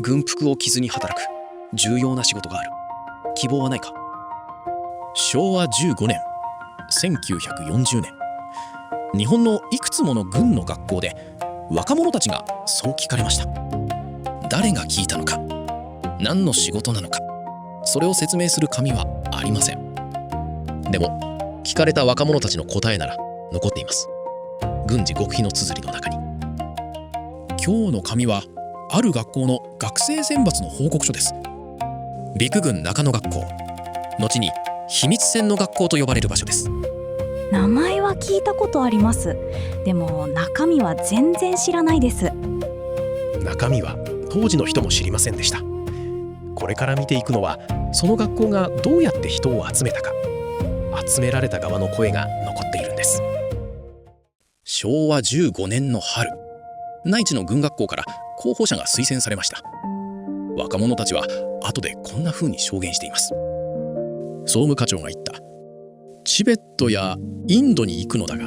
軍服を着ずに働く重要な仕事がある。希望はないか？昭和15年、1940年、日本のいくつもの軍の学校で若者たちがそう聞かれました。誰が聞いたのか、何の仕事なのか、それを説明する紙はありません。でも聞かれた若者たちの答えなら残っています。軍事極秘の綴りの中に。今日の紙はある学校の学生選抜の報告書です。陸軍中野学校、後に秘密戦の学校と呼ばれる場所です。名前は聞いたことあります。でも中身は全然知らないです。中身は当時の人も知りませんでした。これから見ていくのは、その学校がどうやって人を集めたか、集められた側の声が残っているんです。昭和15年の春、内地の軍学校から候補者が推薦されました。若者たちは後でこんな風に証言しています。総務課長が言った。チベットやインドに行くのだが、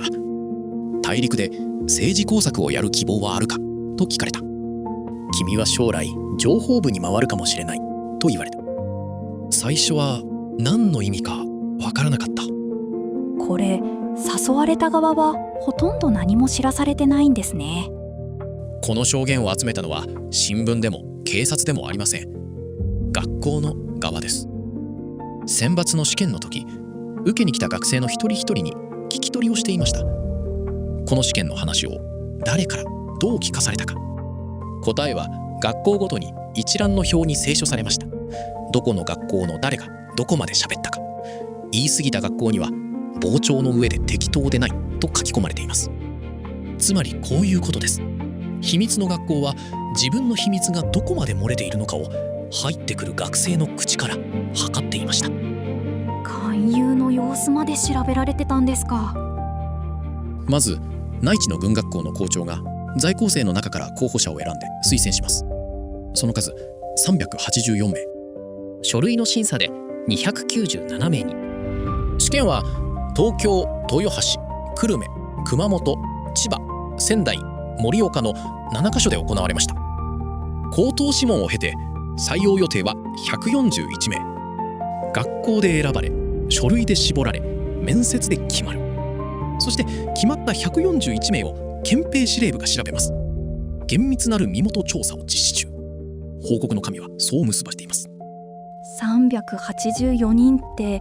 大陸で政治工作をやる希望はあるかと聞かれた。君は将来情報部に回るかもしれないと言われた。最初は何の意味かわからなかった。これ、誘われた側はほとんど何も知らされてないんですね。この証言を集めたのは新聞でも警察でもありません。学校の側です。選抜の試験の時、受けに来た学生の一人一人に聞き取りをしていました。この試験の話を誰からどう聞かされたか。答えは学校ごとに一覧の表に清書されました。どこの学校の誰がどこまで喋ったか。言い過ぎた学校には傍聴の上で適当でないと書き込まれています。つまりこういうことです。秘密の学校は自分の秘密がどこまで漏れているのかを入ってくる学生の口から測っていました。勧誘の様子まで調べられてたんですか。まず内地の軍学校の校長が在校生の中から候補者を選んで推薦します。その数384名、書類の審査で297名に。試験は東京、豊橋、久留米、熊本、千葉、仙台、盛岡の7カ所で行われました。口頭試問を経て採用予定は141名。学校で選ばれ、書類で絞られ、面接で決まる。そして決まった141名を憲兵司令部が調べます。厳密なる身元調査を実施中。報告の紙はそう結ばしています。384人って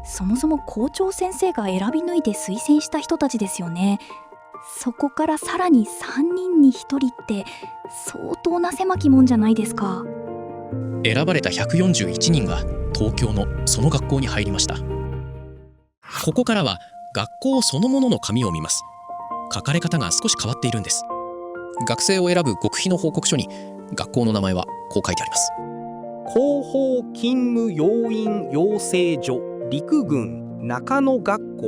そもそも校長先生が選び抜いて推薦した人たちですよね。そこからさらに3人に1人って相当な狭き門じゃないですか。選ばれた141人が東京のその学校に入りました。ここからは学校そのものの紙を見ます。書かれ方が少し変わっているんです。学生を選ぶ極秘の報告書に学校の名前はこう書いてあります。広報勤務要員養成所陸軍中野学校。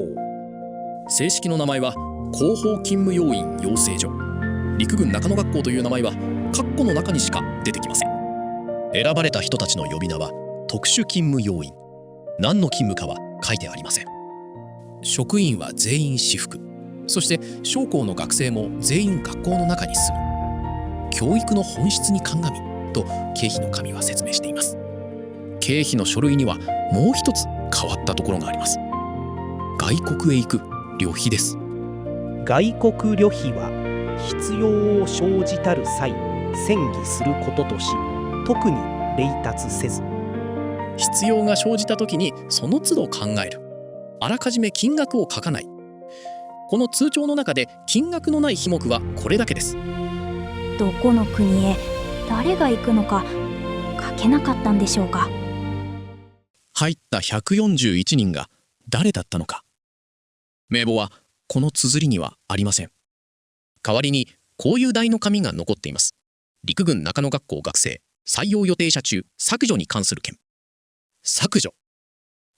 正式の名前は広報勤務要員養成所陸軍中野学校という名前は括弧の中にしか出てきません。選ばれた人たちの呼び名は特殊勤務要員。何の勤務かは書いてありません。職員は全員私服。そして将校の学生も全員学校の中に住む。教育の本質に鑑みと経費の紙は説明しています。経費の書類にはもう一つ変わったところがあります。外国へ行く旅費です。外国旅費は必要を生じたる際戦議することとし、特に励達せず。必要が生じた時にその都度考える。あらかじめ金額を書かない。この通帳の中で金額のない費目はこれだけです。どこの国へ誰が行くのか書けなかったんでしょうか。入った141人が誰だったのか。名簿はこの綴りにはありません。代わりにこういう題の紙が残っています。陸軍中野学校学生採用予定者中削除に関する件。削除。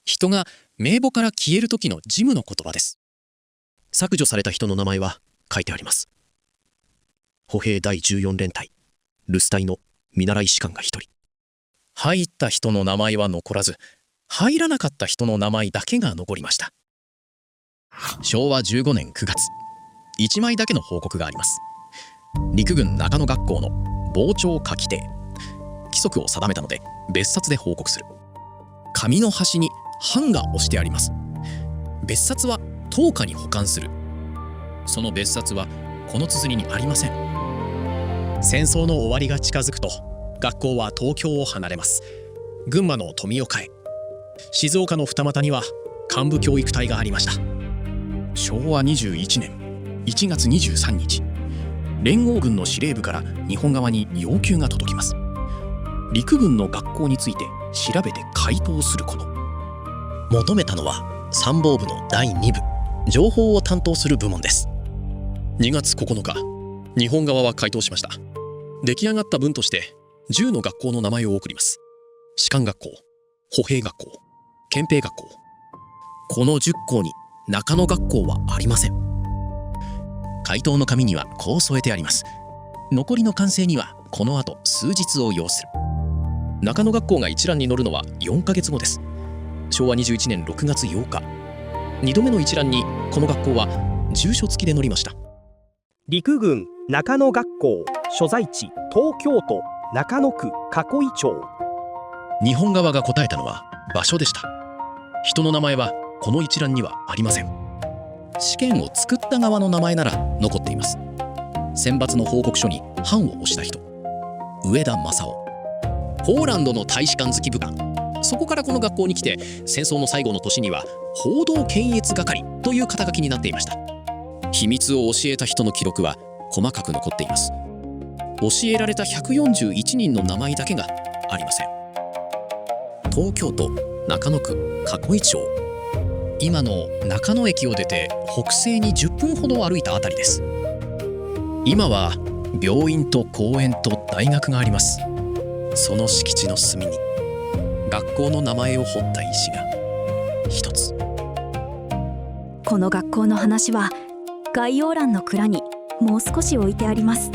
人が名簿から消える時の事務の言葉です。削除された人の名前は書いてあります。歩兵第14連隊留守隊の見習い士官が1人。入った人の名前は残らず、入らなかった人の名前だけが残りました。昭和15年9月、1枚だけの報告があります。陸軍中野学校の傍聴下記定則を定めたので別冊で報告する。紙の端に版が押してあります。別冊は10日に保管する。その別冊はこの綴りにありません。戦争の終わりが近づくと学校は東京を離れます。群馬の富岡へ、静岡の二俣には幹部教育隊がありました。昭和21年1月23日、連合軍の司令部から日本側に要求が届きます。陸軍の学校について調べて回答すること。求めたのは参謀部の第2部、情報を担当する部門です。2月9日、日本側は回答しました。出来上がった文として10の学校の名前を送ります。士官学校、歩兵学校、憲兵学校。この10校に中野学校はありません。回答の紙にはこう添えてあります。残りの完成にはこの後数日を要する。中野学校が一覧に載るのは4ヶ月後です。昭和21年6月8日、2度目の一覧にこの学校は住所付きで載りました。陸軍中野学校所在地東京都中野区囲町。日本側が答えたのは場所でした。人の名前はこの一覧にはありません。試験を作った側の名前なら残っています。選抜の報告書に版を押した人、上田正夫。ポーランドの大使館付き武官。そこからこの学校に来て、戦争の最後の年には報道検閲係という肩書きになっていました。秘密を教えた人の記録は細かく残っています。教えられた141人の名前だけがありません。東京都中野区囲町。今の中野駅を出て北西に10分ほど歩いたあたりです。今は病院と公園と大学があります。その敷地の隅に学校の名前を彫った石が一つ。この学校の話は概要欄の蔵にもう少し置いてあります。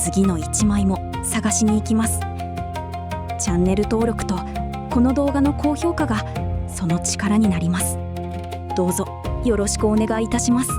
次の1枚も探しに行きます。チャンネル登録とこの動画の高評価がその力になります。どうぞよろしくお願いいたします。